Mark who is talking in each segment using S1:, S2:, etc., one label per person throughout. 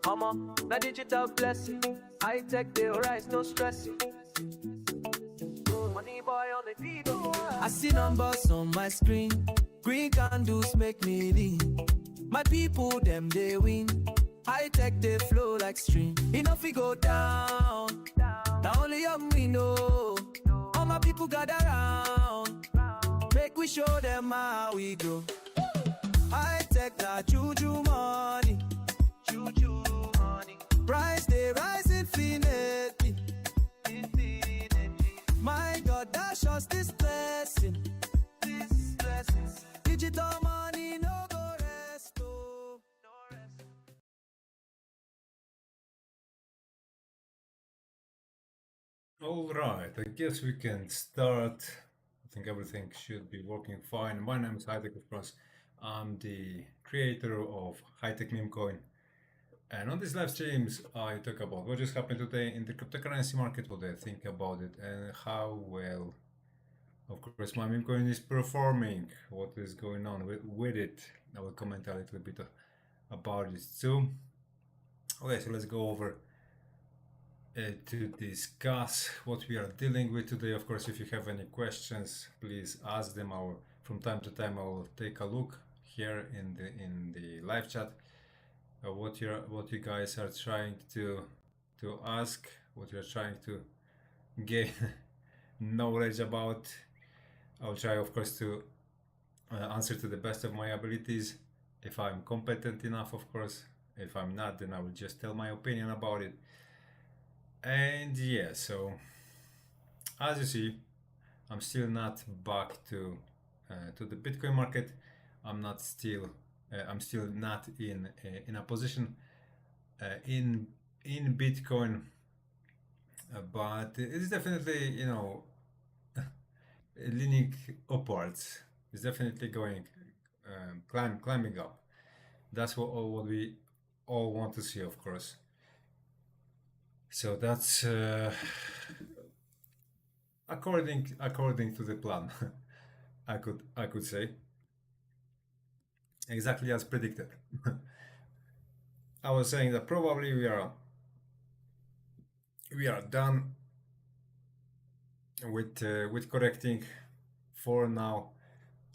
S1: Mama, na digital blessing. High tech, they rise, no stressing. Money boy on the beat. I see numbers on my screen. Green candles make me lean. My people, them, they win. High tech, they flow like stream. Enough we go down. Now only we know. All my people gather round. Make we show them how we grow. High tech, na juju money. Juju money. Price they rise infinitely. My God, dash us this blessing. This blessing. Digital money no go rest. Oh. No rest.
S2: All right, I guess we can start. I think everything should be working fine. My name is Hightech, of course. I'm the creator of Hightech Meme Coin. And on these live streams, I talk about what just happened today in the cryptocurrency market, what I think about it, and how well, of course, my meme coin is performing, what is going on with it. I will comment a little bit about it too. Okay, so let's go over to discuss what we are dealing with today. Of course, if you have any questions, please ask them. Or from time to time, I will take a look here in the live chat. What you guys are trying to ask, what you're trying to gain knowledge about. I'll try, of course, to answer to the best of my abilities. If I'm competent enough, of course. If I'm not, then I will just tell my opinion about it. And yeah, so as you see, I'm still not back to the Bitcoin market. I'm still not in a position in Bitcoin, but it is definitely, you know, leaning upwards. It's definitely going climbing up. That's what we all want to see, of course. So that's according to the plan. I could say exactly as predicted. I was saying that probably we are done with correcting for now.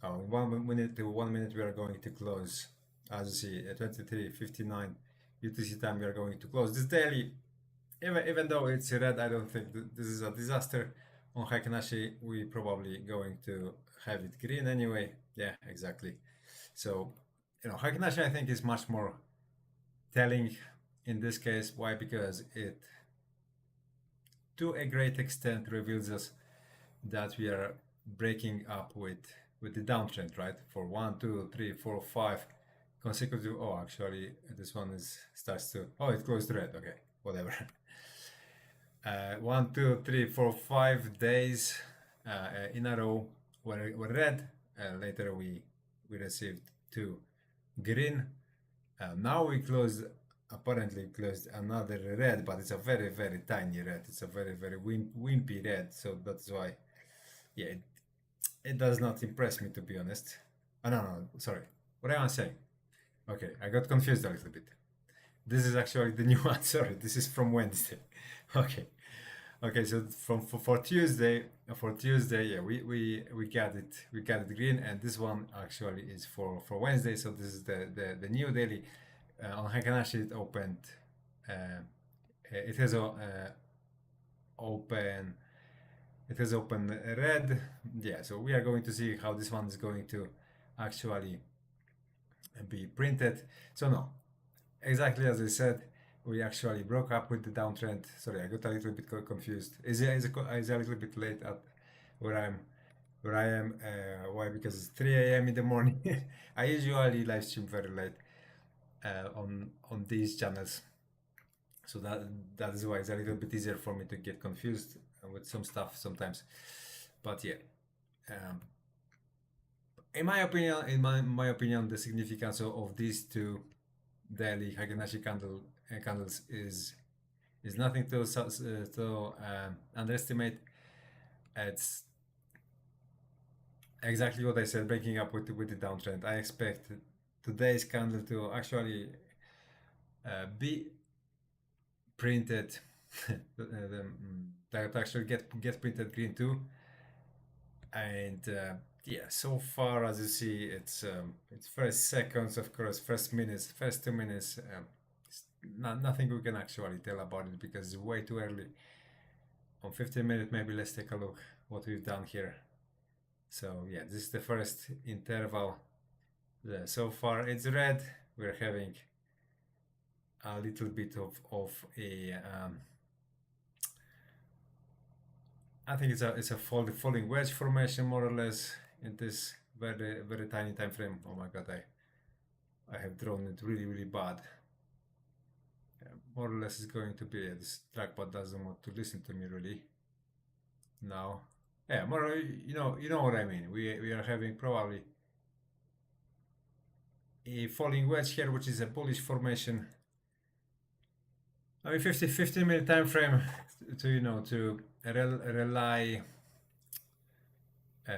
S2: 1 minute to 1 minute we are going to close. As you see, at 23:59 UTC time we are going to close this daily. Even though it's red, I don't think this is a disaster. On Heikenhashi, we probably going to have it green anyway. Yeah, exactly. So, you know, Heikenhashi I think is much more telling in this case. Why? Because it, to a great extent, reveals us that we are breaking up with the downtrend, right? For 1, 2, 3, 4, 5 consecutive. Oh, actually, this one starts to. Oh, it closed red. Okay, whatever. 1, 2, 3, 4, 5 days in a row were red. Later we received 2 green. Now we apparently closed another red, but it's a very, very tiny red. It's a very, very wimpy red. So that's why, yeah, it does not impress me, to be honest. Oh, no, sorry. What am I saying? Okay, I got confused a little bit. This is actually the new one. Sorry, this is from Wednesday. Okay, so for Tuesday, yeah, we got it green, and this one actually is for Wednesday. So this is the new daily on Heikenhashi. It opened. It has open. It has open red. Yeah, so we are going to see how this one is going to actually be printed. So no, exactly as I said, we actually broke up with the downtrend. Sorry, I got a little bit confused. Is a little bit late at where I am. Why? Because it's 3 a.m. in the morning. I usually live stream very late on these channels, so that is why it's a little bit easier for me to get confused with some stuff sometimes. But yeah, in my opinion, the significance of these two daily Heikenhashi candles is nothing to underestimate. It's exactly what I said, breaking up with the downtrend. I expect today's candle to actually be printed that actually get printed green too. And yeah, so far as you see, it's first seconds, of course, first minutes, first 2 minutes. Nothing we can actually tell about it because it's way too early. On 15 minutes, maybe let's take a look what we've done here. So yeah, this is the first interval. So far it's red. We're having a little bit of a I think it's a falling wedge formation more or less in this very tiny time frame. Oh my god, I have drawn it really bad. More or less it's going to be this trackpad doesn't want to listen to me really now. Yeah, more you know what I mean. We are having probably a falling wedge here, which is a bullish formation. I mean, 15 minute time frame to rely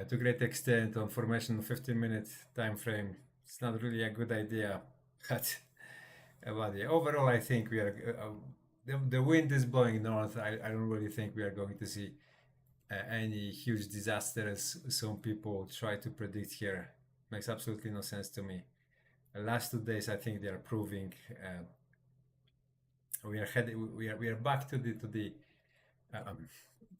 S2: to great extent on formation of 15-minute time frame. It's not really a good idea. But yeah, overall, I think we are. The wind is blowing north. I don't really think we are going to see any huge disaster as some people try to predict here. Makes absolutely no sense to me. The last 2 days, I think they are proving we are heading. We are back to the.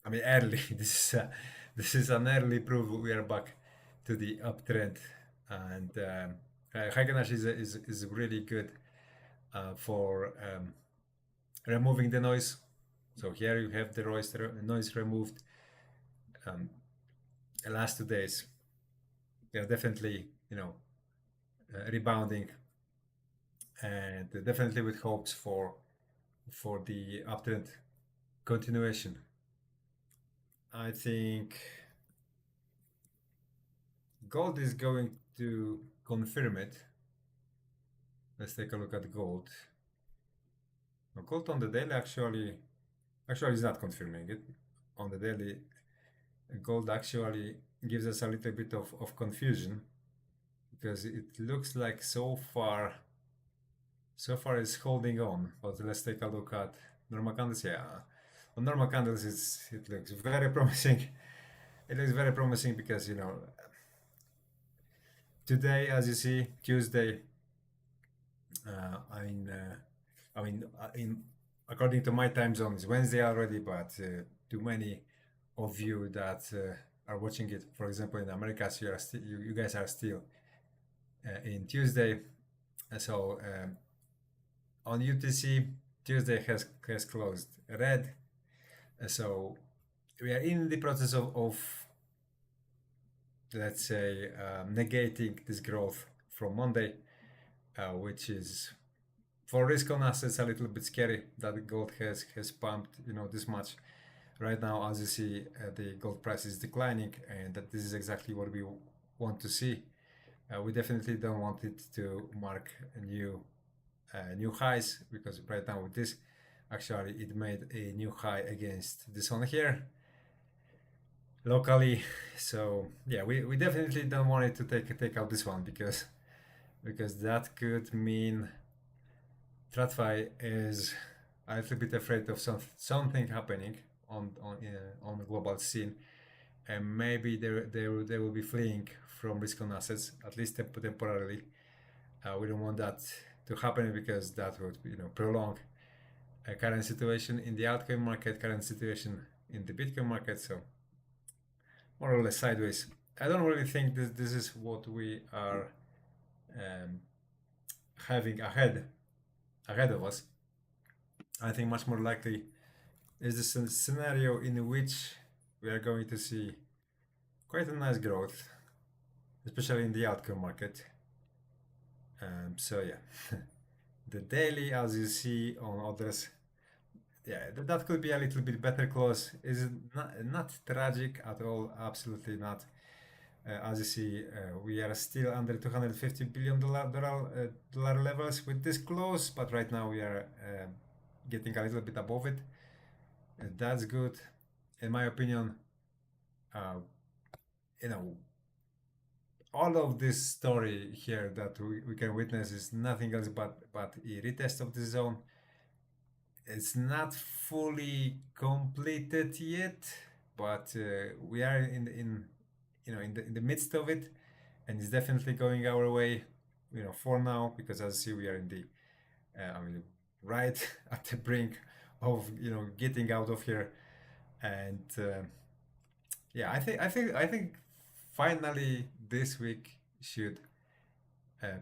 S2: I mean, early. This is an early proof. We are back to the uptrend, and Heiken Ash is really good for removing the noise. So here you have the noise removed. The last 2 days, they are definitely rebounding, and definitely with hopes for the uptrend continuation. I think gold is going to confirm it. Let's take a look at gold. Now, gold on the daily actually is not confirming it. On the daily, gold actually gives us a little bit of confusion because it looks like so far it's holding on. But let's take a look at normal candles. Yeah, on normal candles it looks very promising. It looks very promising because today, as you see, Tuesday. According to my time zone, it's Wednesday already, but too many of you that are watching it, for example, in America, so you guys are still in Tuesday. So on UTC, Tuesday has closed red. So we are in the process of let's say negating this growth from Monday, which is for risk on assets a little bit scary that gold has pumped this much. Right now, as you see, the gold price is declining, and that this is exactly what we want to see. We definitely don't want it to mark new highs, because right now with this, actually it made a new high against this one here locally. So yeah, we definitely don't want it to take out this one because that could mean TradFi is a little bit afraid of something happening on the global scene, and maybe they will be fleeing from risk on assets, at least temporarily. We don't want that to happen because that would prolong a current situation in the altcoin market, current situation in the Bitcoin market. So more or less sideways. I don't really think this is what we are having ahead of us. I think much more likely is this a scenario in which we are going to see quite a nice growth, especially in the altcoin market. So yeah, the daily, as you see on others, yeah, that could be a little bit better close. Is not tragic at all, absolutely not. As you see, we are still under $250 billion dollar levels with this close, but right now we are getting a little bit above it. That's good, in my opinion. all of this story here that we can witness is nothing else but a retest of the zone. It's not fully completed yet, but we are in in the midst of it, and it's definitely going our way. For now, because as you see, we are in the I mean, right at the brink of getting out of here, and yeah, I think finally this week should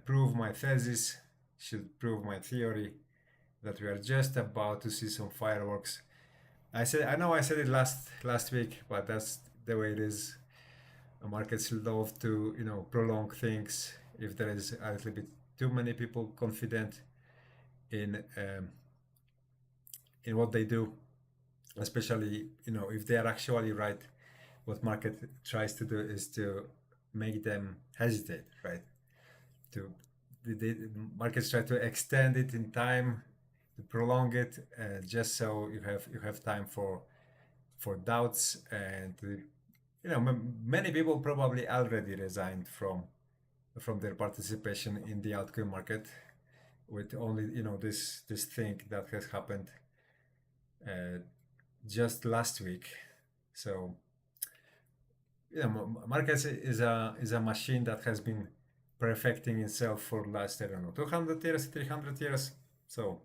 S2: prove my thesis, should prove my theory that we are just about to see some fireworks. I know I said it last week, but that's the way it is. Markets love to prolong things if there is a little bit too many people confident in what they do, especially if they are actually right. What market tries to do is to make them hesitate, right? To the markets try to extend it in time, to prolong it, just so you have time for doubts, and many people probably already resigned from their participation in the altcoin market with only this thing that has happened just last week. So markets is a machine that has been perfecting itself for last, I don't know, 200 years, 300 years. So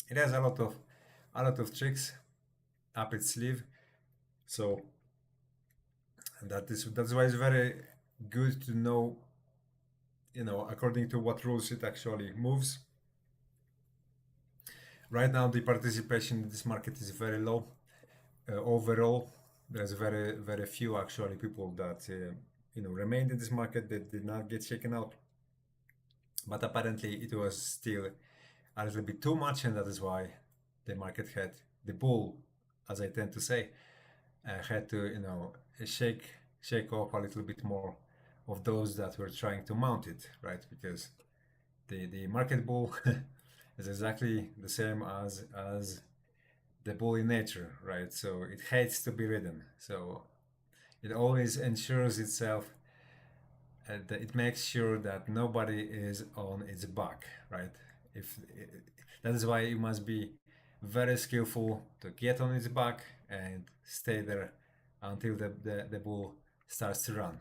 S2: it has a lot of tricks up its sleeve. So that's why it's very good to know according to what rules it actually moves. Right now, the participation in this market is very low. Overall, there's very few actually people that remained in this market that did not get shaken out. But apparently, it was still a little bit too much, and that is why the market had the bull, as I tend to say, had to shake off a little bit more of those that were trying to mount it, right? Because the market bull is exactly the same as the bull in nature, right? So it hates to be ridden. So it always ensures itself that it makes sure that nobody is on its back, right? If that is why you must be very skillful to get on its back and stay there until the bull starts to run.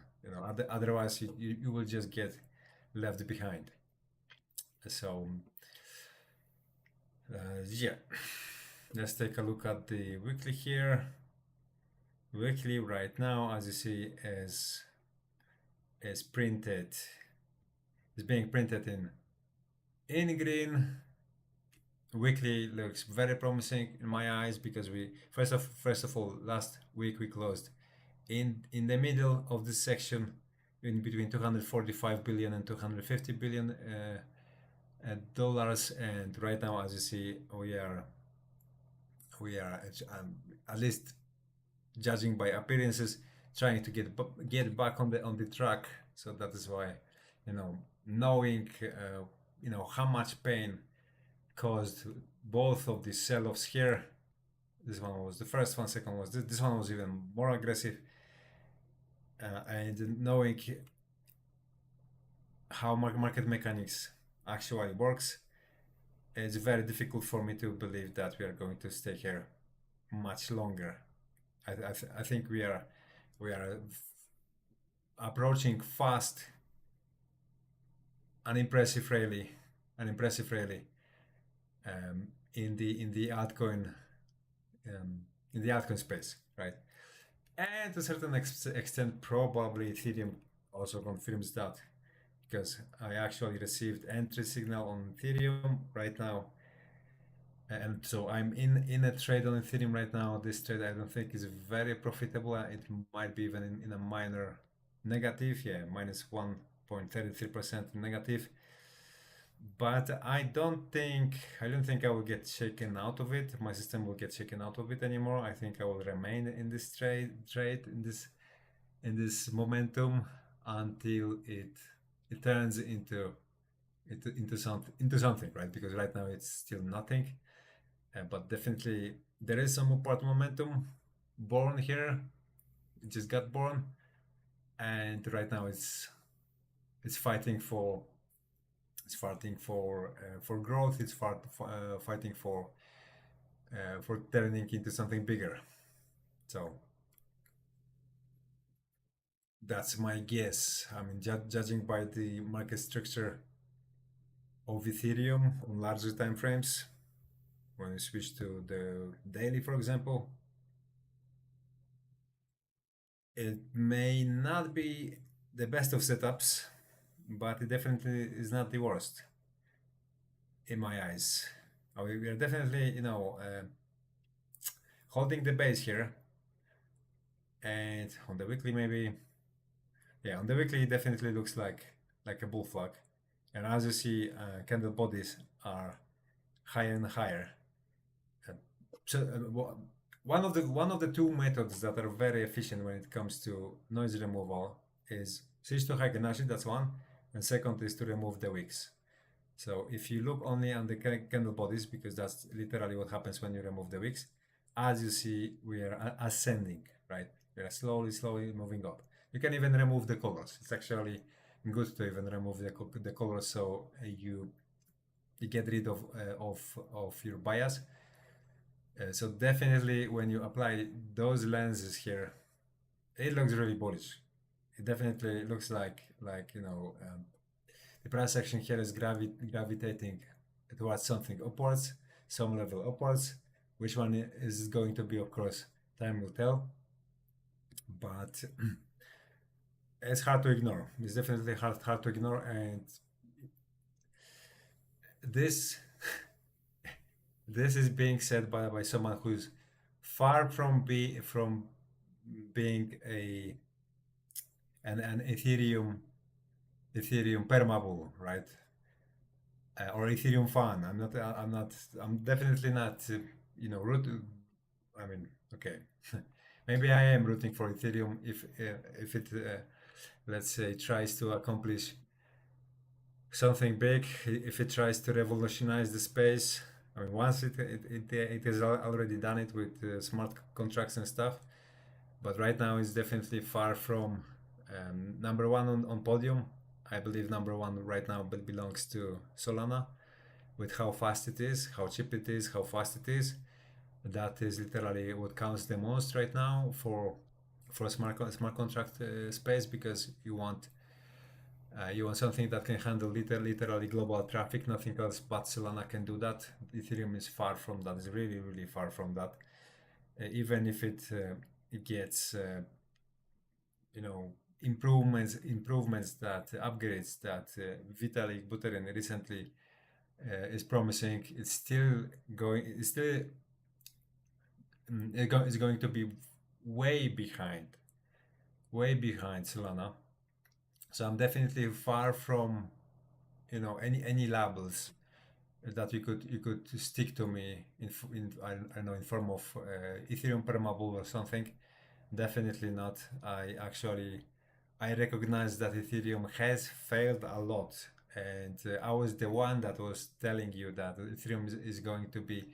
S2: Otherwise you will just get left behind. So yeah, let's take a look at the weekly here. Weekly right now, as you see, is printed, is being printed in green. Weekly looks very promising in my eyes because we first of all last week we closed in the middle of this section in between 245 billion and 250 billion dollars, and right now, as you see, we are at least judging by appearances trying to get back on the track. So that is why knowing how much pain caused both of the sell-offs here. This one was the first one, second was this one was even more aggressive, and knowing how market mechanics actually works, it's very difficult for me to believe that we are going to stay here much longer. I think we are approaching fast an impressive rally in the altcoin space, right? And to a certain extent, probably Ethereum also confirms that, because I actually received entry signal on Ethereum right now, and so I'm in a trade on Ethereum right now. This trade I don't think is very profitable. It might be even in a minor negative, yeah, minus 1.33% negative. But I don't think I will get shaken out of it. My system will get shaken out of it anymore. I think I will remain in this trade in this momentum until it turns into something, right? Because right now it's still nothing, but definitely there is some upward momentum born here. It just got born, and right now it's fighting for for growth. It's fighting for turning into something bigger. So that's my guess. I mean, judging by the market structure of Ethereum on larger time frames, when you switch to the daily, for example, it may not be the best of setups, but it definitely is not the worst in my eyes. We are definitely, holding the base here, and on the weekly maybe, yeah, on the weekly it definitely looks like a bull flag, and as you see, candle bodies are higher and higher. Uh, so one of the two methods that are very efficient when it comes to noise removal is switch to high energy. That's one, and second is to remove the wicks. So if you look only on the candle bodies, because that's literally what happens when you remove the wicks, as you see, we are ascending, right? We are slowly moving up. You can even remove the colors. It's actually good to even remove the colors, so you get rid of your bias. So definitely, when you apply those lenses here, it looks really bullish. It definitely looks like the price action here is gravitating towards something upwards, some level upwards. Which one is going to be, of course, time will tell. But it's hard to ignore. It's definitely hard to ignore, and this this is being said by someone who's far from being an Ethereum permabull, right? Or Ethereum fan. I'm definitely not, root. I mean, okay, maybe I am rooting for Ethereum if it, let's say, tries to accomplish something big, if it tries to revolutionize the space. I mean, once it has already done it with smart contracts and stuff, but right now it's definitely far from number one on podium. I believe number one right now belongs to Solana, with how fast it is, how cheap it is, how fast it is. That is literally what counts the most right now for a smart contract space, because you want something that can handle literally global traffic. Nothing else but Solana can do that. Ethereum is far from that. It's really far from that. Even if it gets improvements, that upgrades that Vitalik Buterin recently is promising, it's still going. It's going to be way behind Solana. So I'm definitely far from any labels that you could stick to me in I don't know, in form of Ethereum permabull or something. Definitely not. I recognize that Ethereum has failed a lot, and I was the one that was telling you that Ethereum is going to be.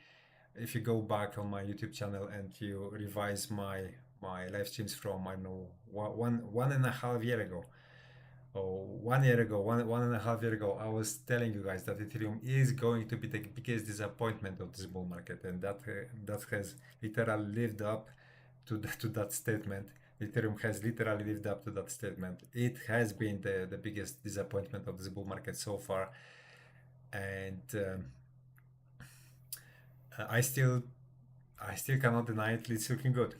S2: If you go back on my YouTube channel and you revise my live streams from, I don't know, one and a half year ago, or 1 year ago, one and a half year ago, I was telling you guys that Ethereum is going to be the biggest disappointment of this bull market, and that has literally lived up to that statement. Ethereum has literally lived up to that statement. It has been the biggest disappointment of this bull market so far, and I still cannot deny it. It's looking good.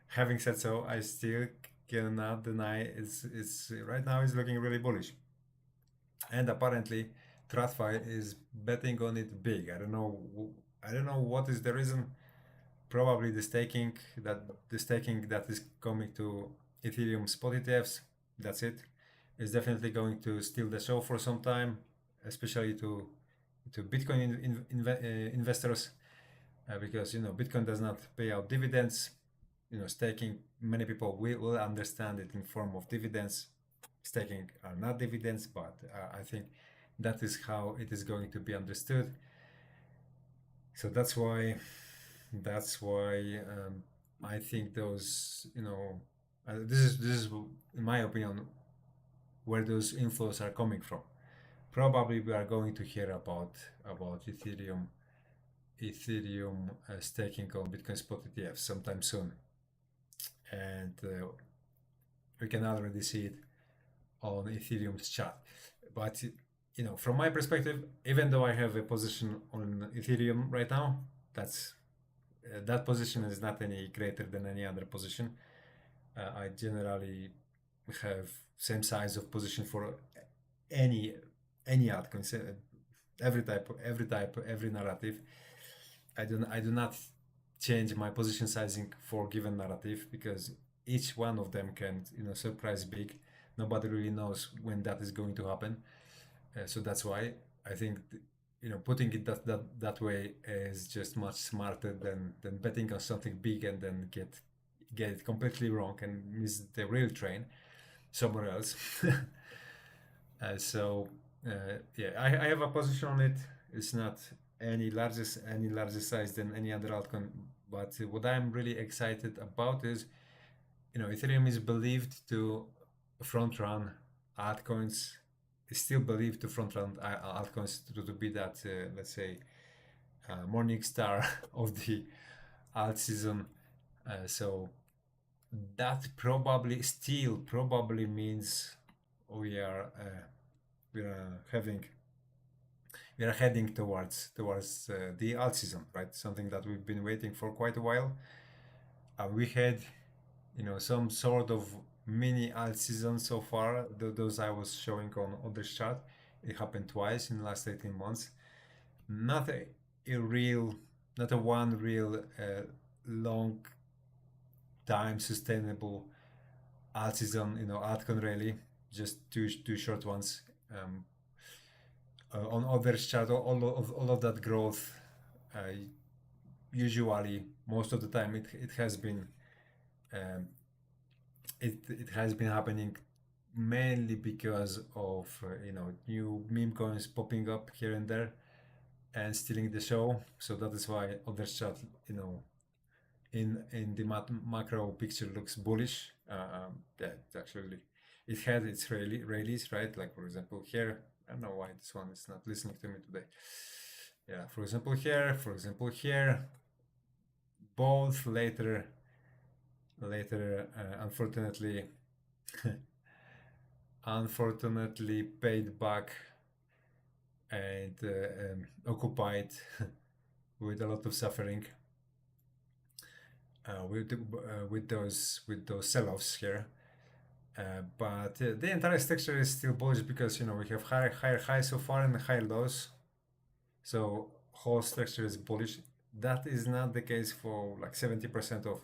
S2: Having said so, I still cannot deny it's right now it's looking really bullish, and apparently TradFi is betting on it big. I don't know what is the reason. Probably the staking that is coming to Ethereum spot ETFs. That's it. It's definitely going to steal the show for some time, especially to Bitcoin investors, because Bitcoin does not pay out dividends. Staking, many people will understand it in form of dividends. Staking are not dividends, but I think that is how it is going to be understood. So that's why I think those This is in my opinion where those inflows are coming from. Probably we are going to hear about Ethereum staking on Bitcoin spot ETF sometime soon, and we can already see it on Ethereum's chart. But from my perspective, even though I have a position on Ethereum right now, that position is not any greater than any other position. I generally have same size of position for any altcoin, every narrative. I do not change my position sizing for given narrative because each one of them can surprise big. Nobody really knows when that is going to happen. So that's why I think putting it that way is just much smarter than betting on something big and then get it completely wrong and miss the real train somewhere else. Yeah, I have a position on it. It's not any larger size than any other altcoin. But what I'm really excited about is, Ethereum is believed to front run altcoins. It's still believed to front run altcoins to be that, let's say, morning star of the alt season. So that probably means we are heading towards the alt season, right? Something that we've been waiting for quite a while. We had some sort of mini alt season so far. Those I was showing on other chart. It happened twice in the last 18 months. Not a one real long time sustainable alt season, altcoin rally, just two short ones. On other chart, all of that growth, usually most of the time it has been it has been happening mainly because of new meme coins popping up here and there and stealing the show. So that is why other chart in the macro picture looks bullish. That actually it had its rallies, right? Like for example here, I don't know why this one is not listening to me today. Yeah, for example here, both later unfortunately paid back and occupied with a lot of suffering with those sell-offs here. But the entire structure is still bullish because we have higher highs so far and higher lows. So whole structure is bullish. That is not the case for like 70% of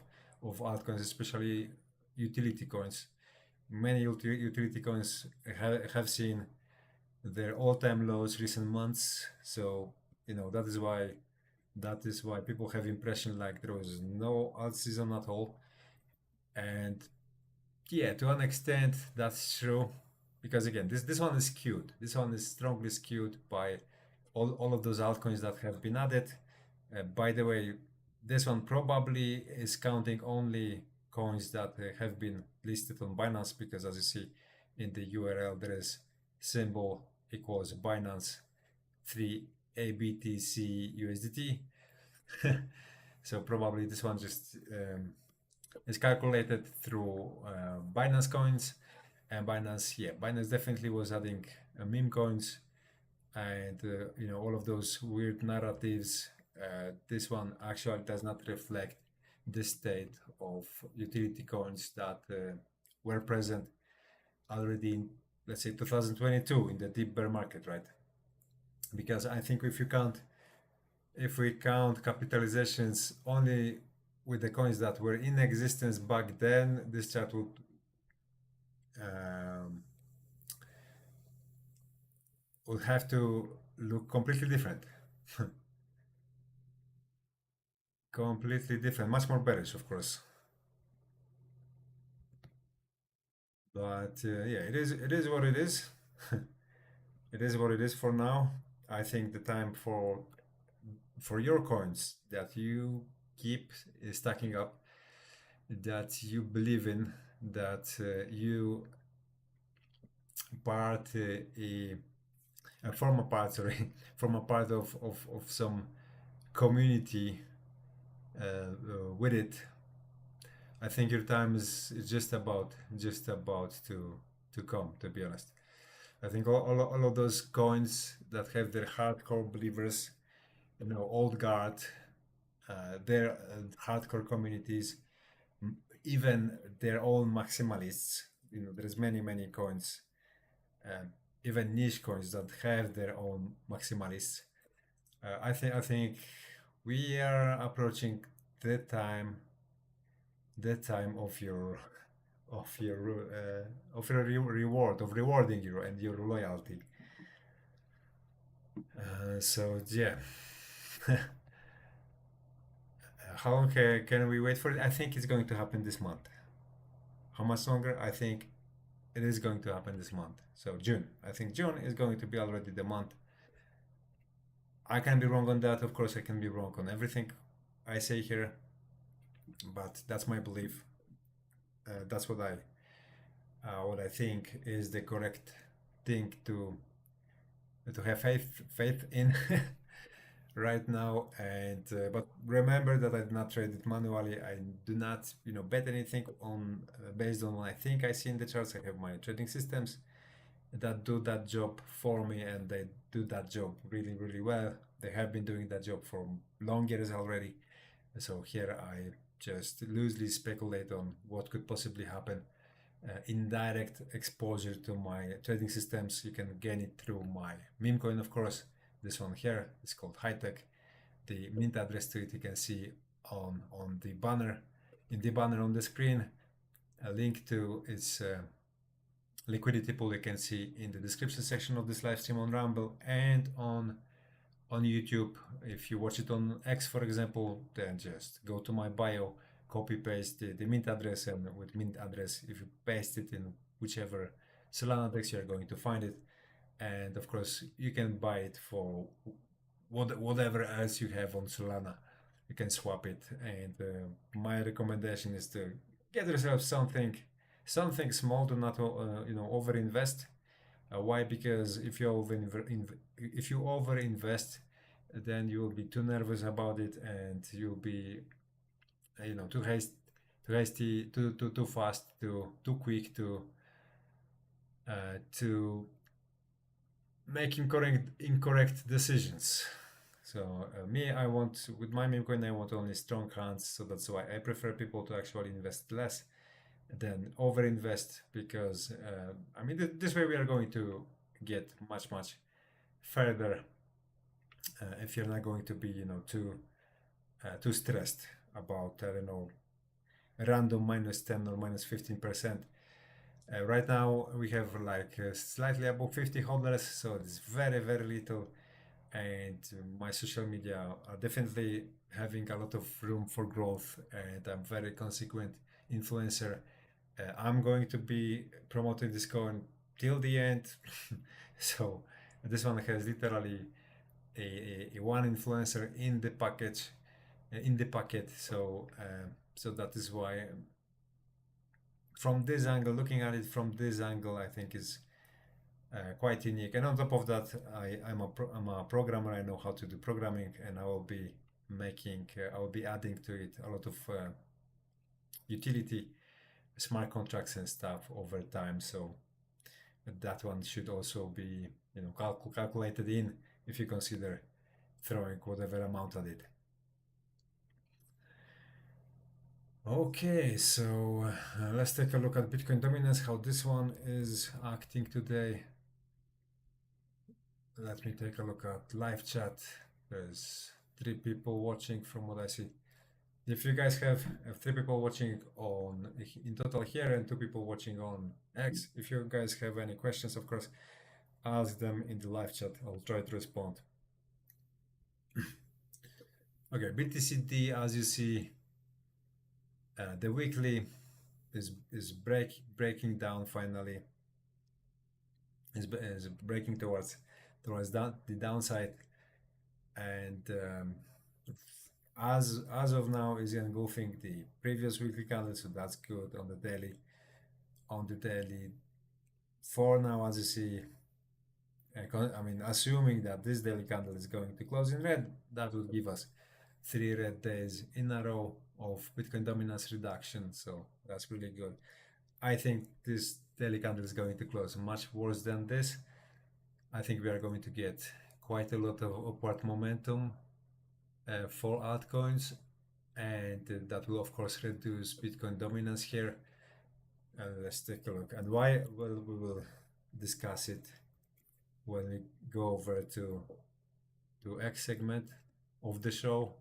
S2: altcoins, especially utility coins. Many utility coins have seen their all-time lows recent months. So that is why people have impression like there was no alt season at all. And yeah, to an extent that's true, because again this one is skewed. This one is strongly skewed by all of those altcoins that have been added. By the way, this one probably is counting only coins that have been listed on Binance, because as you see in the URL there is symbol equals Binance 3 ABTC USDT. So probably this one just is calculated through Binance coins, and Binance definitely was adding meme coins and all of those weird narratives. This one actually does not reflect the state of utility coins that were present already in, let's say, 2022 in the deep bear market, right? Because I think if we count capitalizations only with the coins that were in existence back then, this chart would have to look completely different. Completely different, much more bearish, of course. But yeah, it is what it is. It is what it is for now. I think the time for your coins that you keep stacking up, that you believe in, that you part form a part, sorry, form a part of some community with it, I think your time is just about to come, to be honest. I think all of those coins that have their hardcore believers, old guard, their hardcore communities, even their own maximalists. There's many coins, um, even niche coins that have their own maximalists. I think we are approaching the time the time of your reward, of rewarding you and your loyalty. So yeah. How long can we wait for it? I think it's going to happen this month. How much longer? I think it is going to happen this month. So June. I think June is going to be already the month. I can be wrong on that. Of course, I can be wrong on everything I say here, but that's my belief. That's what I think is the correct thing to have faith in right now. And but remember that I did not trade it manually. I do not bet anything on based on what I think I see in the charts. I have my trading systems that do that job for me, and they do that job really well. They have been doing that job for long years already. So here I just loosely speculate on what could possibly happen. Indirect exposure to my trading systems, you can gain it through my meme coin, of course. This one here is called Hitech. The mint address to it you can see on the banner, in the banner on the screen. A link to its liquidity pool you can see in the description section of this live stream on Rumble and on YouTube. If you watch it on X, for example, then just go to my bio, copy paste the mint address, and with mint address, if you paste it in whichever Solana DEX, you're going to find it. And of course, you can buy it for whatever else you have on Solana. You can swap it. And my recommendation is to get yourself something small. Do not overinvest. Why? Because if you overinvest, then you will be too nervous about it, and you'll be too hasty, too fast, too quick to make incorrect decisions. So me, I want, with my meme coin, I want only strong hands. So that's why I prefer people to actually invest less than overinvest, because this way we are going to get much further if you're not going to be too stressed about random -10 or -15%. Right now we have like slightly above 50 holders, so it's very little, and my social media are definitely having a lot of room for growth, and I'm very consequent influencer. I'm going to be promoting this coin till the end. So this one has literally a one influencer in the package, in the packet. So that is why, from this angle, looking at it from this angle, I think is quite unique. And on top of that, I'm a programmer. I know how to do programming, and I will be adding to it a lot of utility, smart contracts and stuff over time. So that one should also be calculated in if you consider throwing whatever amount at it. Okay, so let's take a look at Bitcoin dominance, how this one is acting today. Let me take a look at live chat. There's 3 people watching from what I see. If you guys have 3 people watching in total here and 2 people watching on X, if you guys have any questions, of course, ask them in the live chat. I'll try to respond. Okay, BTCD, as you see, the weekly is breaking down finally. Is breaking towards the downside, and as of now is engulfing the previous weekly candle, so that's good on the daily. on the daily. For now, as you see, I mean, assuming that this daily candle is going to close in red, that would give us 3 red days in a row of Bitcoin dominance reduction. So that's really good. I think this daily candle is going to close much worse than this. I think we are going to get quite a lot of upward momentum for altcoins, and that will of course reduce Bitcoin dominance here. Let's take a look. And why? Well, we will discuss it when we go over to X segment of the show,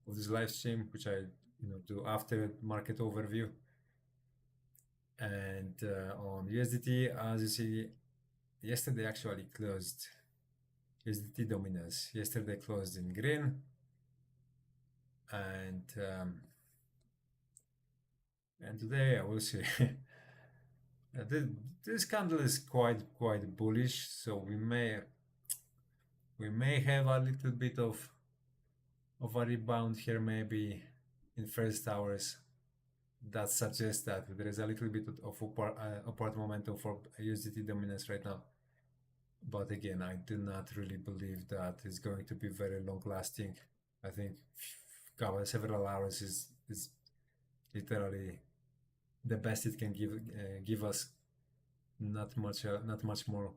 S2: of this live stream, which I do after market overview. And on USDT, as you see, yesterday actually closed USDT dominance. Yesterday closed in green, and today I will see. This candle is quite bullish, so we may have a little bit of a rebound here, maybe in first hours. That suggests that there is a little bit of upward momentum for USDT dominance right now. But again, I do not really believe that it's going to be very long lasting. I think several hours is literally the best it can give us. Not much more.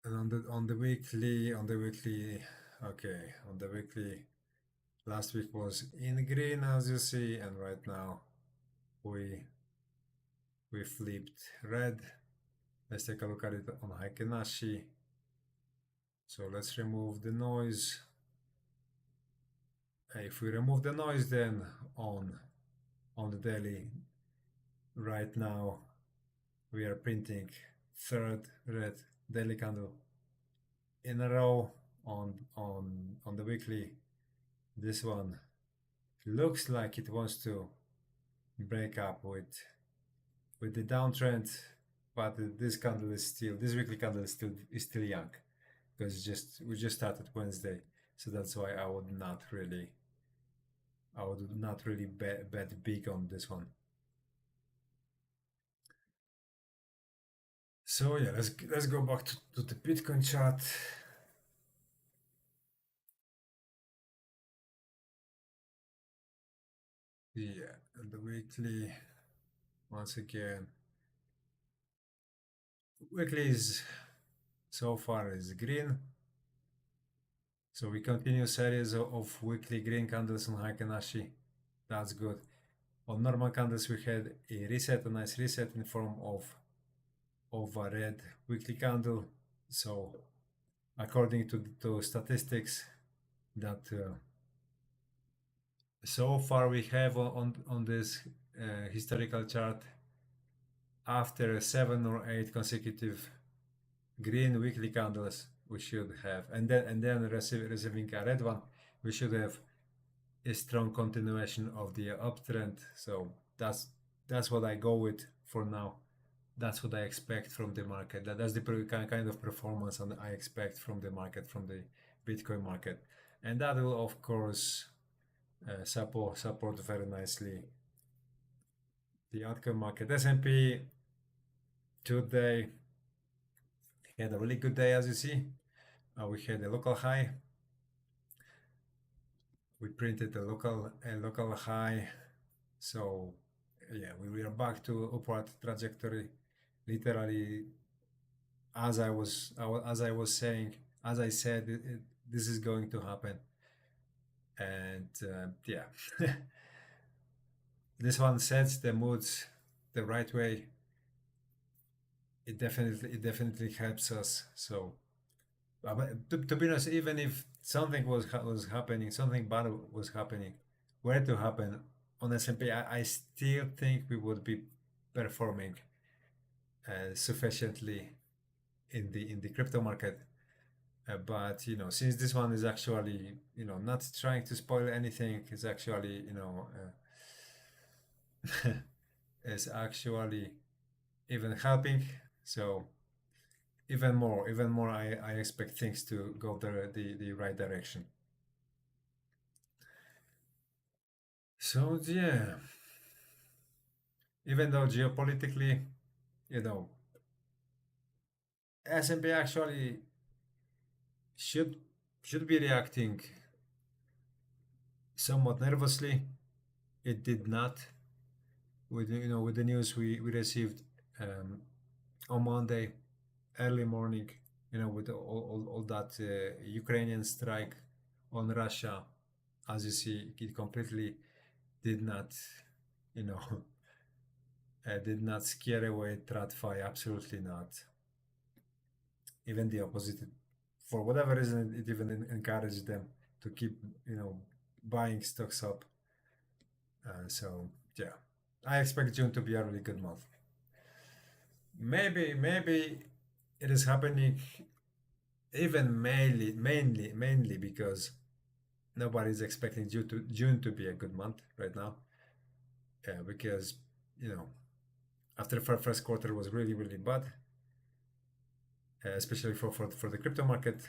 S2: And on the weekly, okay, on the weekly, last week was in green, as you see, and right now we flipped red. Let's take a look at it on Heiken Ashi. So let's remove the noise. If we remove the noise, then on the daily, right now we are printing third red daily candle in a row. On the weekly, this one looks like it wants to break up with the downtrend, but this weekly candle is still young, because we just started Wednesday, so that's why I would not really bet big on this one. So yeah, let's go back to the Bitcoin chart. Yeah, and the weekly, once again, weekly is so far is green. So we continue series of weekly green candles on Heiken Ashi. That's good. On normal candles, we had a nice reset in form of a red weekly candle. So according to statistics, that so far we have on this historical chart, after 7 or 8 consecutive green weekly candles, we should have, and then receiving a red one, we should have a strong continuation of the uptrend. So that's what I go with for now. That's what I expect from the market. That's the kind of performance I expect from the market, from the Bitcoin market, and that will of course support very nicely the altcoin market. S&P today had a really good day, as you see. We had a local high. We printed a local high. So yeah, we are back to upward trajectory. Literally, as I said, this is going to happen. And yeah, this one sets the moods the right way. It definitely helps us. So, but to be honest, even if something was happening, something bad was happening, were to happen on S&P, I still think we would be performing sufficiently in the crypto market. But since this one is actually not trying to spoil anything, it's actually is actually even helping. So even more I expect things to go the right direction. So yeah, even though geopolitically, you know, S&P actually should should be reacting somewhat nervously. It did not with with the news we received um, on Monday early morning. With all that Ukrainian strike on Russia, as you see, it completely did not, you know, did not scare away TradFi. Absolutely not. Even the opposite. For whatever reason, it even encouraged them to keep, buying stocks up. So yeah, I expect June to be a really good month. Maybe it is happening even mainly because nobody's expecting June to be a good month right now. Because you know after the first quarter was really bad, especially for the crypto market.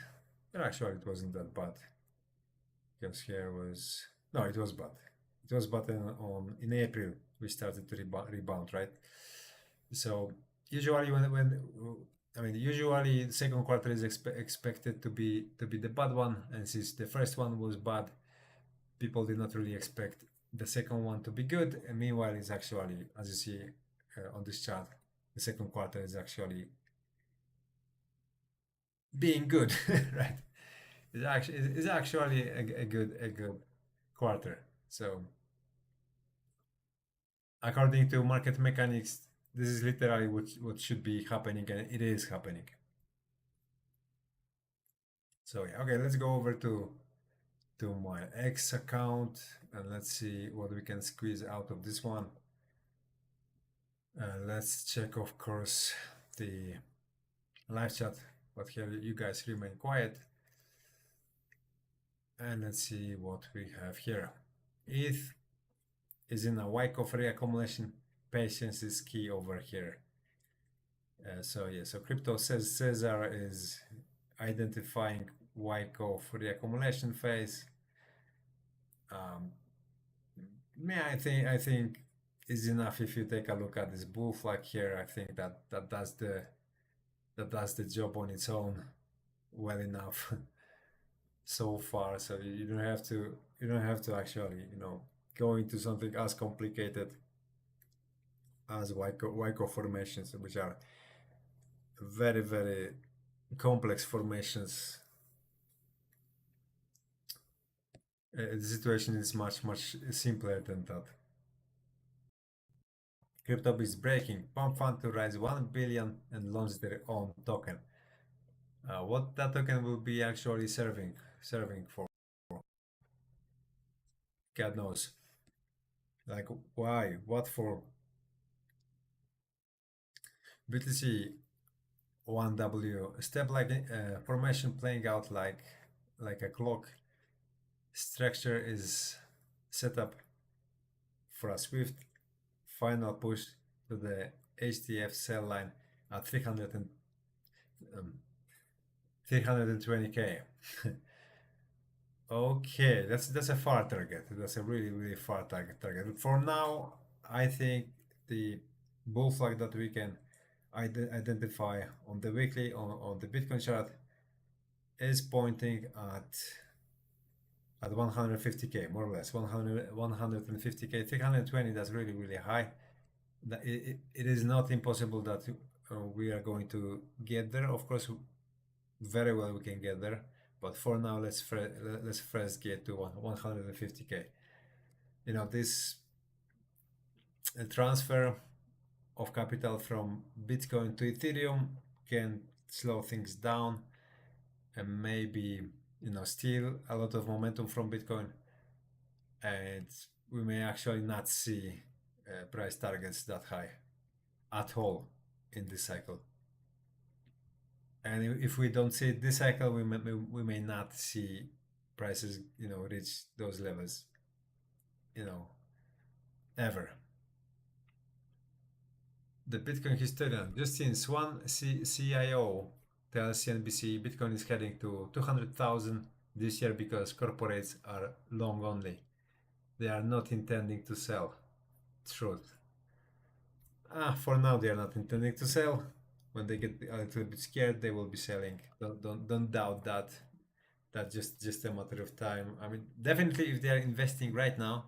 S2: Actually, it wasn't that bad because here was no, it was bad. It was bad in April. We started to rebound, right? So usually usually the second quarter is expected to be the bad one, and since the first one was bad, people did not really expect the second one to be good. And meanwhile, it's actually, as you see on this chart, the second quarter is actually being good, right? It's actually a good quarter. So according to market mechanics, this is literally what should be happening, and it is happening. So yeah, okay, let's go over to my X account and let's see what we can squeeze out of this one. Let's check, of course, the live chat, but here you guys remain quiet. And let's see what we have here. ETH is in a Wyckoff reaccumulation. Patience is key over here. So crypto says Cesar is identifying Wyckoff reaccumulation phase. I think is enough if you take a look at this bull flag here. I think that does the job on its own well enough so far. So you don't have to actually go into something as complicated as Wyckoff formations, which are very complex formations. The situation is much simpler than that. CryptoBee is breaking. Pump fund to raise 1 billion and launch their own token. What that token will be actually serving for, God knows. Like why? What for? BTC 1W step like formation playing out like a clock. Structure is set up for a swift final push to the HTF sell line at 320k. Okay, that's a far target. That's a really far target. For now, I think the bull flag that we can identify on the weekly on the Bitcoin chart is pointing at 150k, more or less 150k. 320, that's really high. It is not impossible that we are going to get there. Of course, very well we can get there, but for now let's first get to 150k. This transfer of capital from Bitcoin to Ethereum can slow things down and maybe steal a lot of momentum from Bitcoin, and we may actually not see price targets that high at all in this cycle. And if we don't see this cycle, we may not see prices reach those levels ever. The Bitcoin historian Justin Swan, CIO, tells CNBC Bitcoin is heading to 200,000 this year because corporates are long only. They are not intending to sell. Truth. For now, they are not intending to sell. When they get a little bit scared, they will be selling. Don't doubt that. That's just a matter of time. I mean, definitely, if they are investing right now,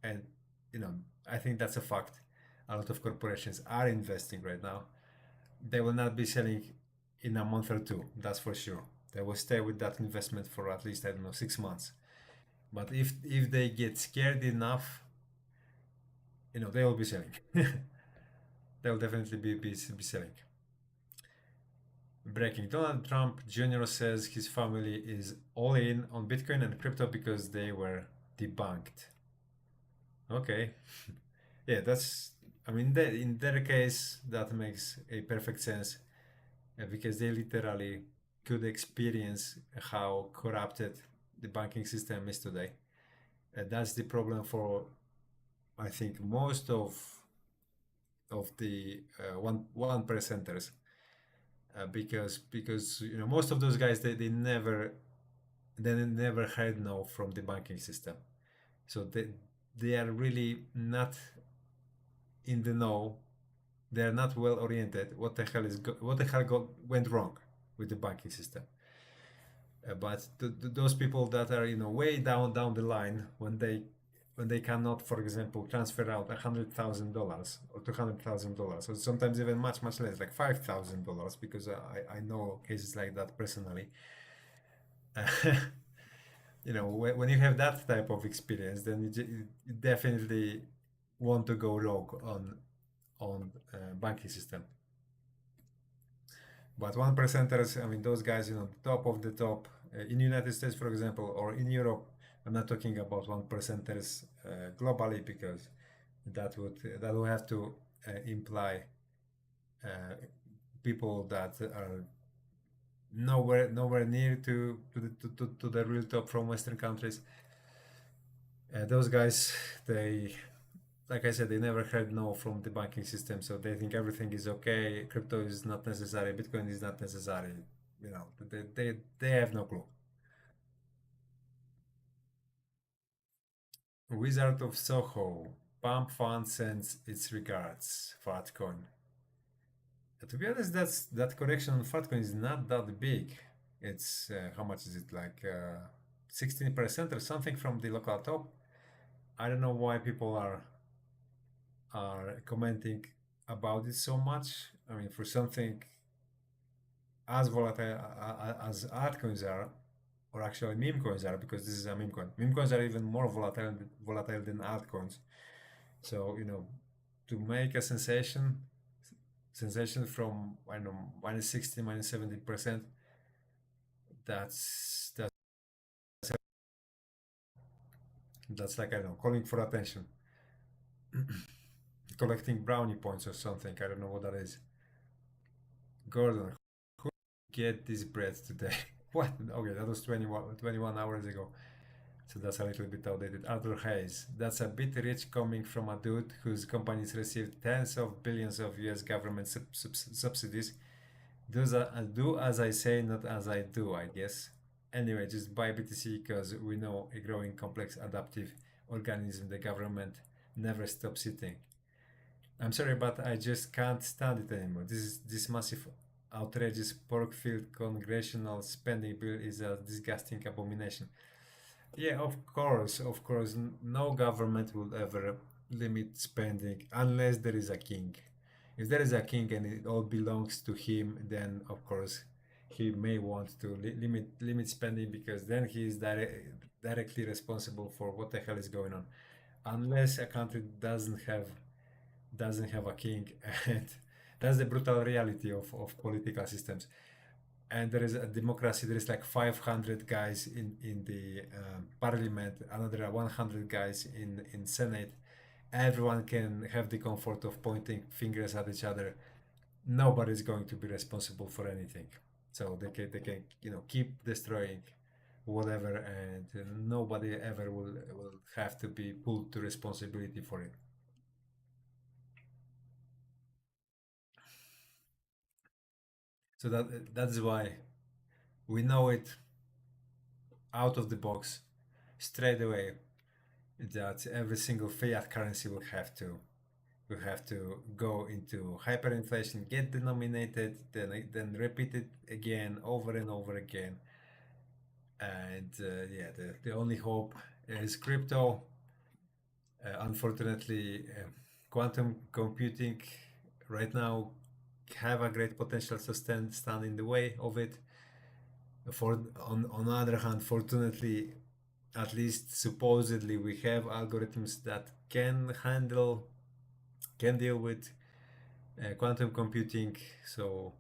S2: and you know, I think that's a fact. A lot of corporations are investing right now. They will not be selling in a month or two. That's for sure. They will stay with that investment for at least, I don't know, 6 months. But if they get scared enough, they will be selling. They will definitely be selling. Breaking: Donald Trump Jr. says his family is all in on Bitcoin and crypto because they were debunked. Okay. Yeah, I mean, in their case, that makes a perfect sense because they literally could experience how corrupted the banking system is today. That's the problem for, I think, most of the one percenters, because most of those guys they never heard no from the banking system, so they are really not in the know. They are not well oriented. What the hell went wrong with the banking system? But those people that are way down the line, when they cannot, for example, transfer out $100,000 or $200,000, or sometimes even much less, like $5,000, because I know cases like that personally. When you have that type of experience, then you definitely want to go rogue on banking system. But one percenters, I mean, those guys, top of the top in United States, for example, or in Europe. I'm not talking about one percenters globally, because that would have to imply uh, people that are nowhere near to the real top from Western countries. Those guys, they, like I said, they never heard no from the banking system, so they think everything is okay. Crypto is not necessary. Bitcoin is not necessary. They have no clue. Wizard of Soho, Pump Fund sends its regards. Fatcoin. To be honest, that correction on Fatcoin is not that big. It's how much is it, like 16% or something from the local top. I don't know why people are commenting about it so much. I mean, for something as volatile as altcoins are, or actually meme coins are, because this is a meme coin. Meme coins are even more volatile than altcoins. So to make a sensation from, I don't know, minus 60, minus 70%, that's like, I don't know, calling for attention, collecting brownie points or something. I don't know what that is. Gordon, who get this bread today? What? Okay, that was 21 hours ago. So that's a little bit outdated. Arthur Hayes. That's a bit rich coming from a dude whose companies received tens of billions of US government subsidies. Do as I say, not as I do, I guess. Anyway, just buy BTC because we know a growing complex adaptive organism. The government never stops eating. I'm sorry, but I just can't stand it anymore. This massive, outrageous pork-filled congressional spending bill is a disgusting abomination. Yeah, of course, no government will ever limit spending unless there is a king. If there is a king and it all belongs to him, then of course he may want to limit spending, because then he is directly responsible for what the hell is going on. Unless a country doesn't have a king, and that's the brutal reality of political systems. And there is a democracy. There is like 500 guys in the parliament, another 100 guys in senate. Everyone can have the comfort of pointing fingers at each other. Nobody's going to be responsible for anything, so they can keep destroying whatever, and nobody ever will have to be pulled to responsibility for it. So that's why we know it out of the box straight away, that every single fiat currency will have to we have to go into hyperinflation, get denominated, then repeat it again over and over again. And yeah, the only hope is crypto. Unfortunately, quantum computing right now have a great potential to stand in the way of it. For on the other hand, fortunately, at least supposedly, we have algorithms that can deal with quantum computing. So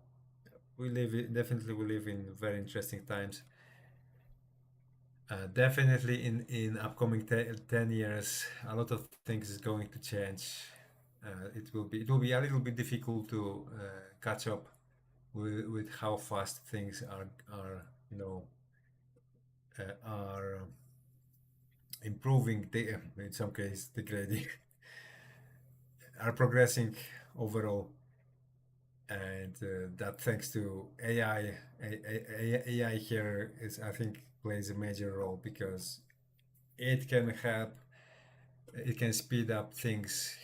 S2: definitely we live in very interesting times. Definitely in upcoming 10 years, a lot of things is going to change. It will be a little bit difficult to catch up with how fast things are are improving, in some cases degrading, are progressing overall. And that thanks to AI. AI here is, I think, plays a major role because it can help, it can speed up things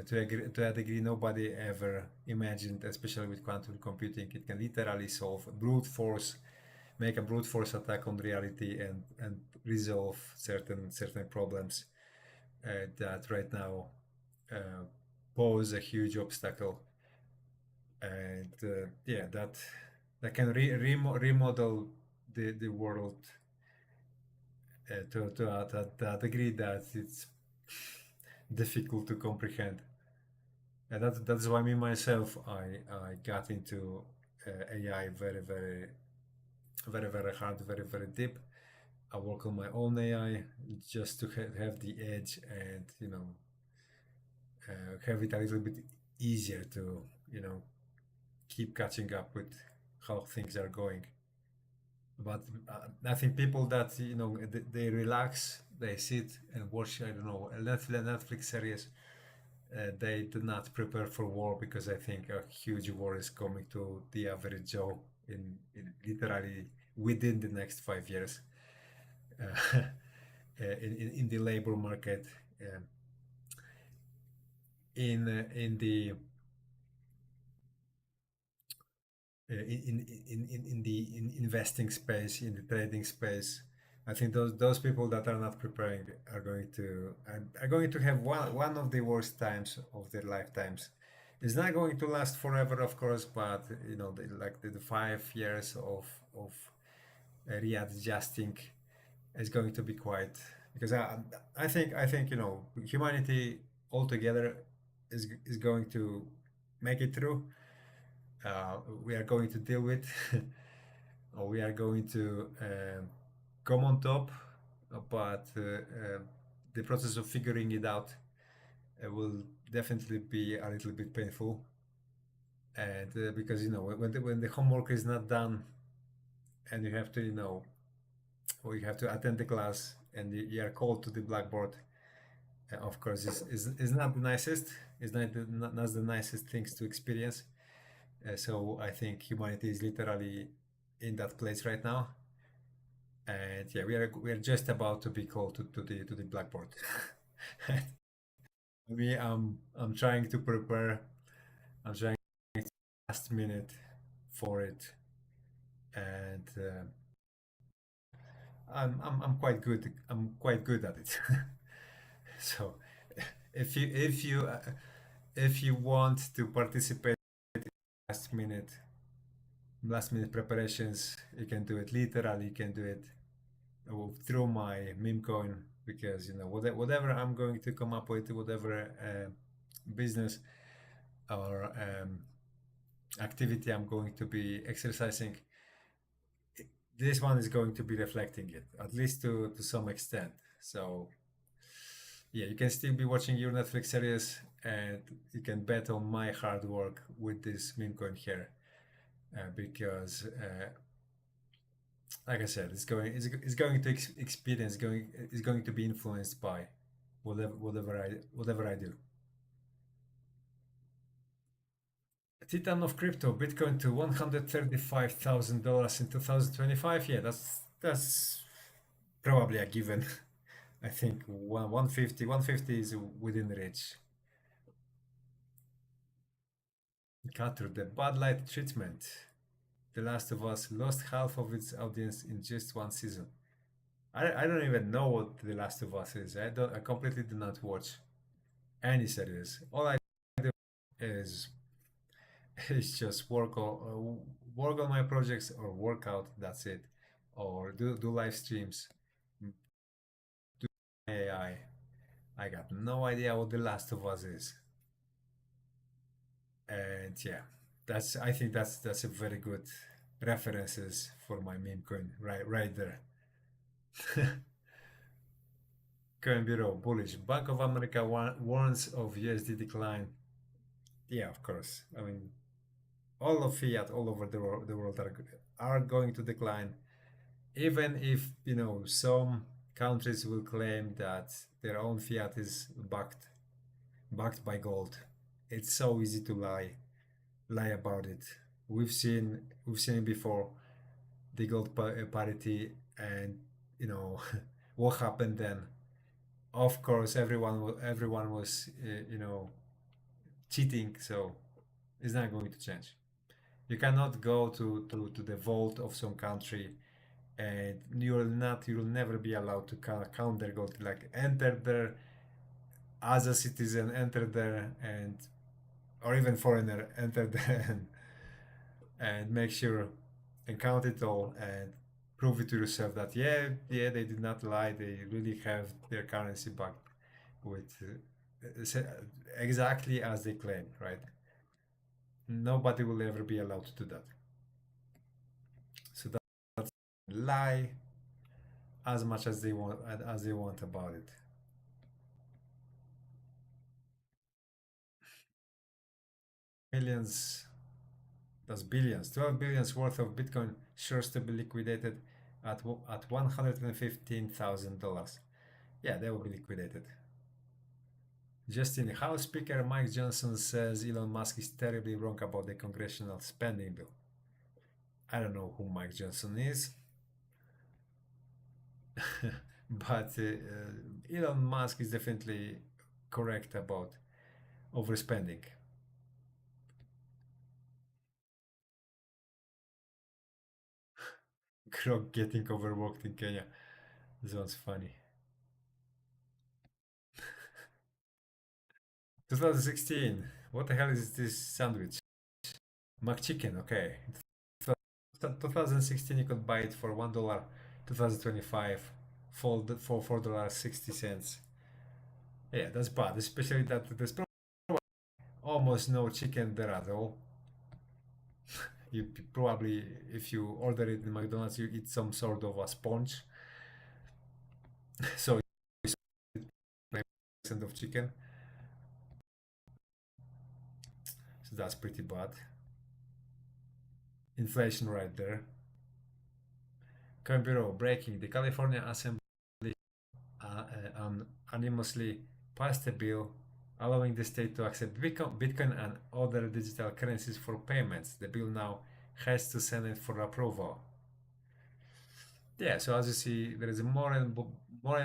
S2: to a degree nobody ever imagined, especially with quantum computing. It can literally make a brute force attack on reality and resolve certain problems that right now uh, pose a huge obstacle. And yeah, that can remodel the world to a degree that it's difficult to comprehend. And that's why me myself I got into AI very hard, very deep. I work on my own AI just to have the edge and have it a little bit easier to keep catching up with how things are going. But I think people that they relax, they sit and watch, I don't know, a Netflix series. They do not prepare for war because I think a huge war is coming to the average Joe in literally within the next 5 years uh, in the labor market, um, in the in investing space, in the trading space. I think those people that are not preparing are going to have one of the worst times of their lifetimes. It's not going to last forever, of course, but the 5 years of readjusting is going to be quite, because I think humanity altogether is going to make it through. We are going to deal with, or we are going to come on top, but the process of figuring it out will definitely be a little bit painful. And because when the homework is not done and you have to or you have to attend the class and you are called to the blackboard, of course is not the nicest, is not the nicest things to experience. So I think humanity is literally in that place right now, and yeah, we are just about to be called to the blackboard. Me, I'm trying to prepare. I'm trying last minute for it, and I'm quite good. I'm quite good at it. So, if you want to participate in last minute preparations, you can do it literally. You can do it through my meme coin, because whatever I'm going to come up with, whatever business or activity I'm going to be exercising, this one is going to be reflecting it, at least to some extent. So yeah, you can still be watching your Netflix series, and you can bet on my hard work with this meme coin here, because like I said, it's going to experience going is going to be influenced by whatever I do. Titan of crypto, Bitcoin to $135,000 in 2025. Yeah, that's probably a given. I think 150 is within reach. cut through the Bud Light treatment. The Last of Us lost half of its audience in just one season. I don't even know what The Last of Us is. I completely do not watch any series. All I do is is just work on my projects or work out. That's it, or do live streams, do AI. I got no idea what The Last of Us is, and yeah, I think that's a very good references for my meme coin right there. Coin Bureau bullish. Bank of America warns of USD decline. Yeah, of course. I mean, all of fiat all over the world are going to decline, even if some countries will claim that their own fiat is backed by gold. It's so easy to lie about it. We've seen it before, the gold parity, and you know what happened then. Of course, everyone was cheating, so it's not going to change. You cannot go to the vault of some country, and you'll never be allowed to count their gold. Like, enter there as a citizen, enter there, and or even foreigner, enter there and make sure and count it all and prove it to yourself that yeah, they did not lie. They really have their currency back with exactly as they claim, right? Nobody will ever be allowed to do that. So that's lie as much as they want about it. Millions, that's billions, 12 billions worth of Bitcoin shares to be liquidated at $115,000. Yeah, they will be liquidated. Justin, House Speaker Mike Johnson says Elon Musk is terribly wrong about the congressional spending bill. I don't know who Mike Johnson is, but Elon Musk is definitely correct about overspending. Grok getting overworked in Kenya. This one's funny. 2016. What the hell is this sandwich? McChicken, okay. 2016 you could buy it for $1. 2025 for $4.60. Yeah, that's bad, especially that there's almost no chicken there at all. You probably, if you order it in McDonald's, you eat some sort of a sponge. So it's 20% of chicken. So that's pretty bad. Inflation right there. Coin Bureau breaking. The California Assembly unanimously passed a bill allowing the state to accept Bitcoin and other digital currencies for payments. The bill now has to Senate for approval. Yeah, so as you see, there is more and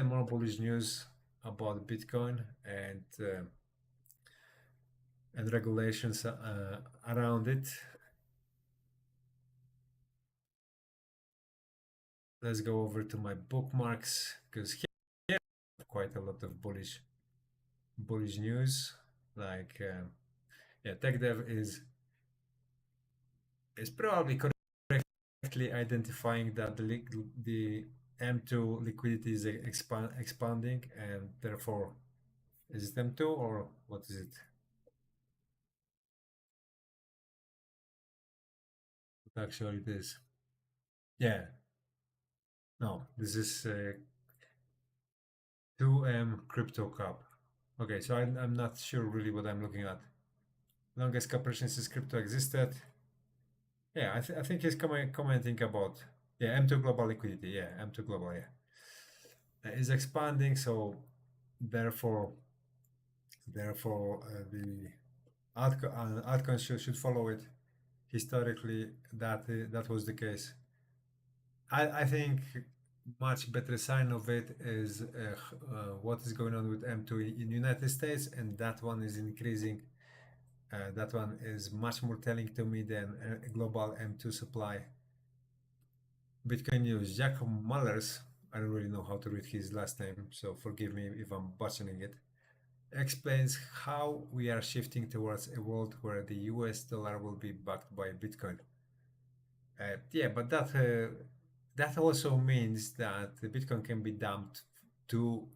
S2: more bullish news about Bitcoin and regulations around it. Let's go over to my bookmarks, because here I have quite a lot of bullish news. Like yeah, TechDev is probably correctly identifying that the M2 liquidity is expanding, and therefore, is it M2 or what is it? What actually it is? Yeah, no, this is 2M Crypto Cup. Okay, so I'm not sure really what I'm looking at. Longest cooperation since crypto existed. Yeah, I think he's commenting about, yeah, M2 global liquidity. Yeah, M2 global. Yeah, is expanding. So therefore, the altcoins should follow it. Historically, that was the case. I think much better sign of it is what is going on with M2 in United States, and that one is increasing That one is much more telling to me than a global M2 supply. Bitcoin News, Jacob Mullers, I don't really know how to read his last name, so forgive me if I'm butchering it, explains how we are shifting towards a world where the US dollar will be backed by Bitcoin. Yeah, but that also means that the Bitcoin can be dumped to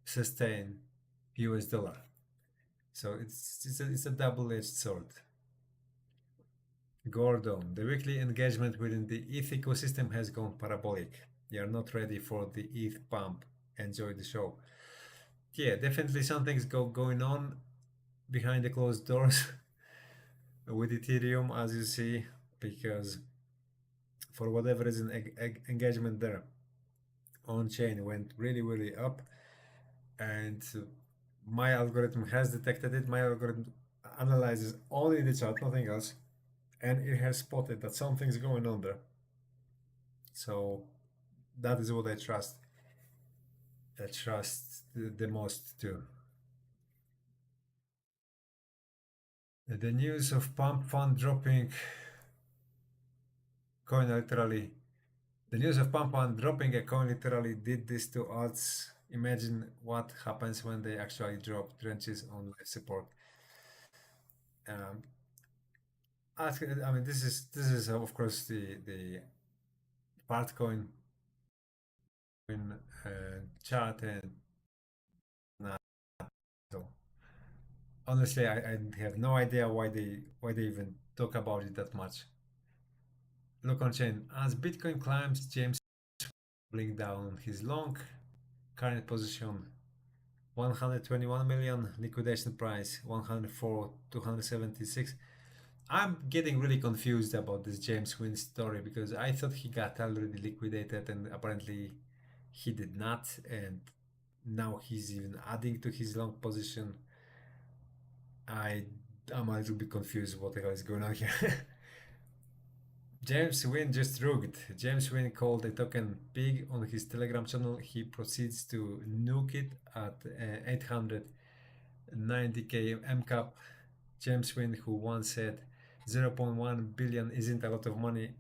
S2: sustain US dollar. So it's a double-edged sword. Gordon, the weekly engagement within the ETH ecosystem has gone parabolic. You are not ready for the ETH pump. Enjoy the show. Yeah, definitely something's going on behind the closed doors with Ethereum, as you see, because for whatever reason, engagement there on chain went really up, and my algorithm has detected it. My algorithm analyzes only the chart, nothing else, and it has spotted that something's going on there. So that is what I trust. I trust the most too. The news of pump fund dropping coin literally. The news of pump fund dropping a coin literally did this to odds. Imagine what happens when they actually drop trenches on life support. Um, I mean, this is of course the Partcoin chart, and so honestly, I have no idea why they even talk about it that much. Look on chain as Bitcoin climbs, James doubling down his long current position. 121 million liquidation price, 104 276. I'm getting really confused about this James Wynn story because I thought he got already liquidated and apparently he did not, and now he's even adding to his long position. I am a little bit confused what the hell is going on here. James Wynn just rugged. James Wynn called a token pig on his Telegram channel. He proceeds to nuke it at 890k MCAP. James Wynn, who once said 0.1 billion isn't a lot of money,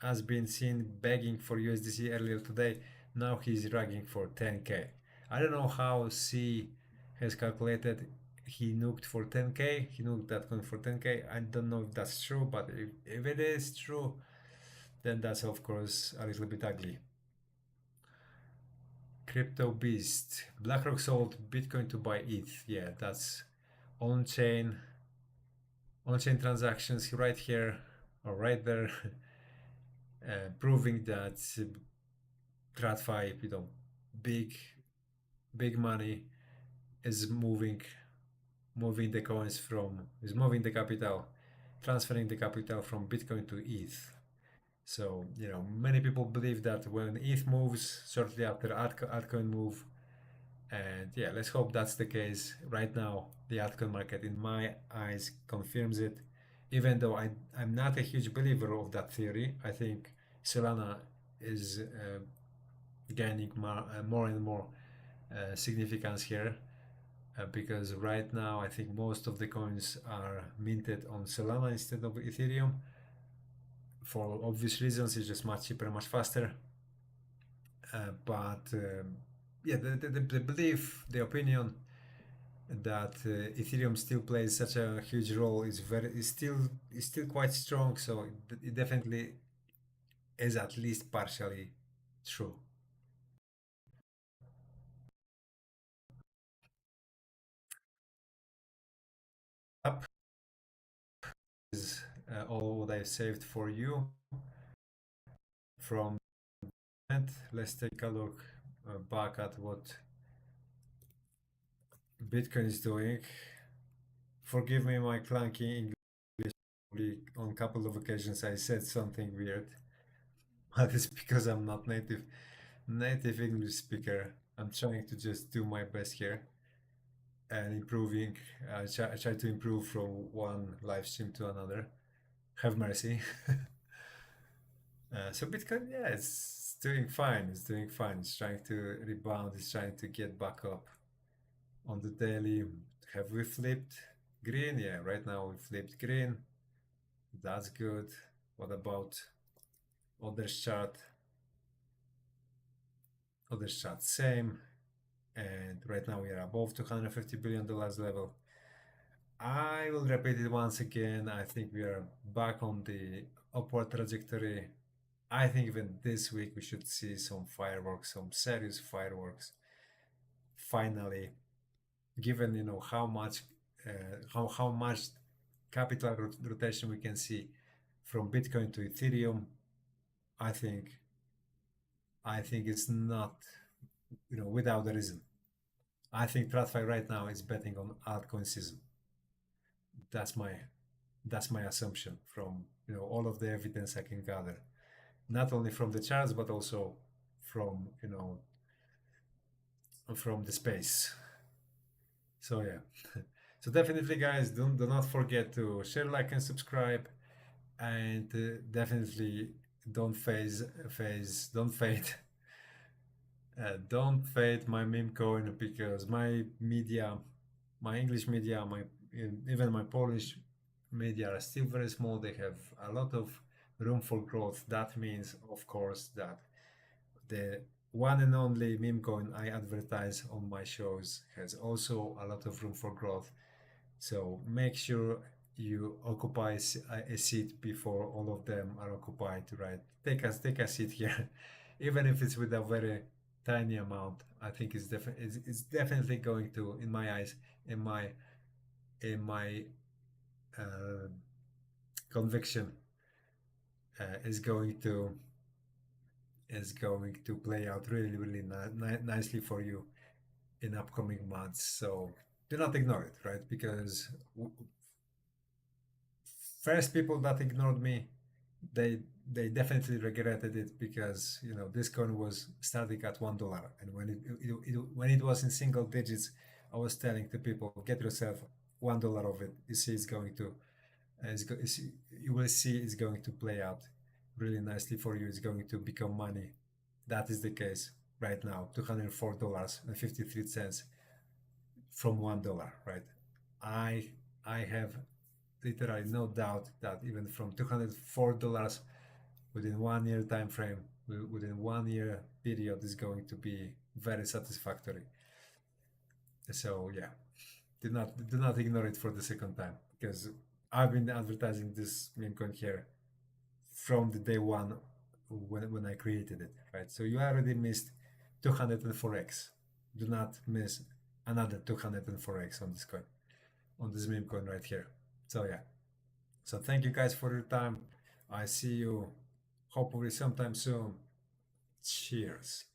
S2: has been seen begging for USDC earlier today. Now he's ragging for 10k. I don't know how C has calculated he nuked for 10k. He nuked that coin for 10k. I don't know if that's true, but if it is true, then that's of course a little bit ugly. Crypto Beast. BlackRock sold Bitcoin to buy ETH. Yeah, that's on-chain on-chain transactions right here or right there, proving that TradFi, big big money is moving the coins from is moving the capital, transferring the capital from Bitcoin to ETH. So many people believe that when ETH moves, shortly after altcoin move, and yeah, let's hope that's the case. Right now, the altcoin market, in my eyes, confirms it. Even though I'm not a huge believer of that theory, I think Solana is gaining more and more significance here, because right now I think most of the coins are minted on Solana instead of Ethereum. For obvious reasons, it's just much cheaper, much faster. But yeah, the belief, the opinion that Ethereum still plays such a huge role is still quite strong. So it definitely is at least partially true. Up is all what I saved for you from that. Let's take a look back at what Bitcoin is doing. Forgive me my clunky English. On a couple of occasions I said something weird, but it's because I'm not native English speaker. I'm trying to just do my best here and improving. I try to improve from one live stream to another. Have mercy. So Bitcoin, yeah, it's doing fine. It's doing fine. It's trying to rebound. It's trying to get back up on the daily. Have we flipped? green. Yeah, right now we flipped green. That's good. What about other chart? Other chart, same. And right now we are above $250 billion level. I will repeat it once again. I think we are back on the upward trajectory. I think even this week we should see some fireworks, some serious fireworks. Finally, given how much capital rotation we can see from Bitcoin to Ethereum, I think it's not without a reason. I think TradFi right now is betting on altcoin season. That's my assumption from all of the evidence I can gather, not only from the charts but also from from the space. So yeah, so definitely, guys, do not forget to share, like, and subscribe, and definitely don't don't fade don't fade my meme coin, because my media, my English media, even my Polish media are still very small. They have a lot of room for growth. That means, of course, that the one and only meme coin I advertise on my shows has also a lot of room for growth. So make sure you occupy a seat before all of them are occupied, right? Take a seat here, even if it's with a very tiny amount. I think it's definitely going to, in my eyes, in my uh, conviction, is going to play out really, really nicely for you in upcoming months. So do not ignore it, right? Because first, people that ignored me, they definitely regretted it, because this coin was starting at $1, and when it was in single digits, I was telling the people, get yourself $1 of it. You see, you will see it's going to play out really nicely for you. It's going to become money. That is the case right now. $204.53 from $1, right? I I have literally no doubt that even from $204 within 1 year time frame, within 1 year period, is going to be very satisfactory. So yeah, do not ignore it for the second time, because I've been advertising this meme coin here from the day one when I created it, right? So you already missed 204x. Do not miss another 204x on this coin, on this meme coin right here. So yeah. So thank you guys for your time. I see you hopefully sometime soon. Cheers.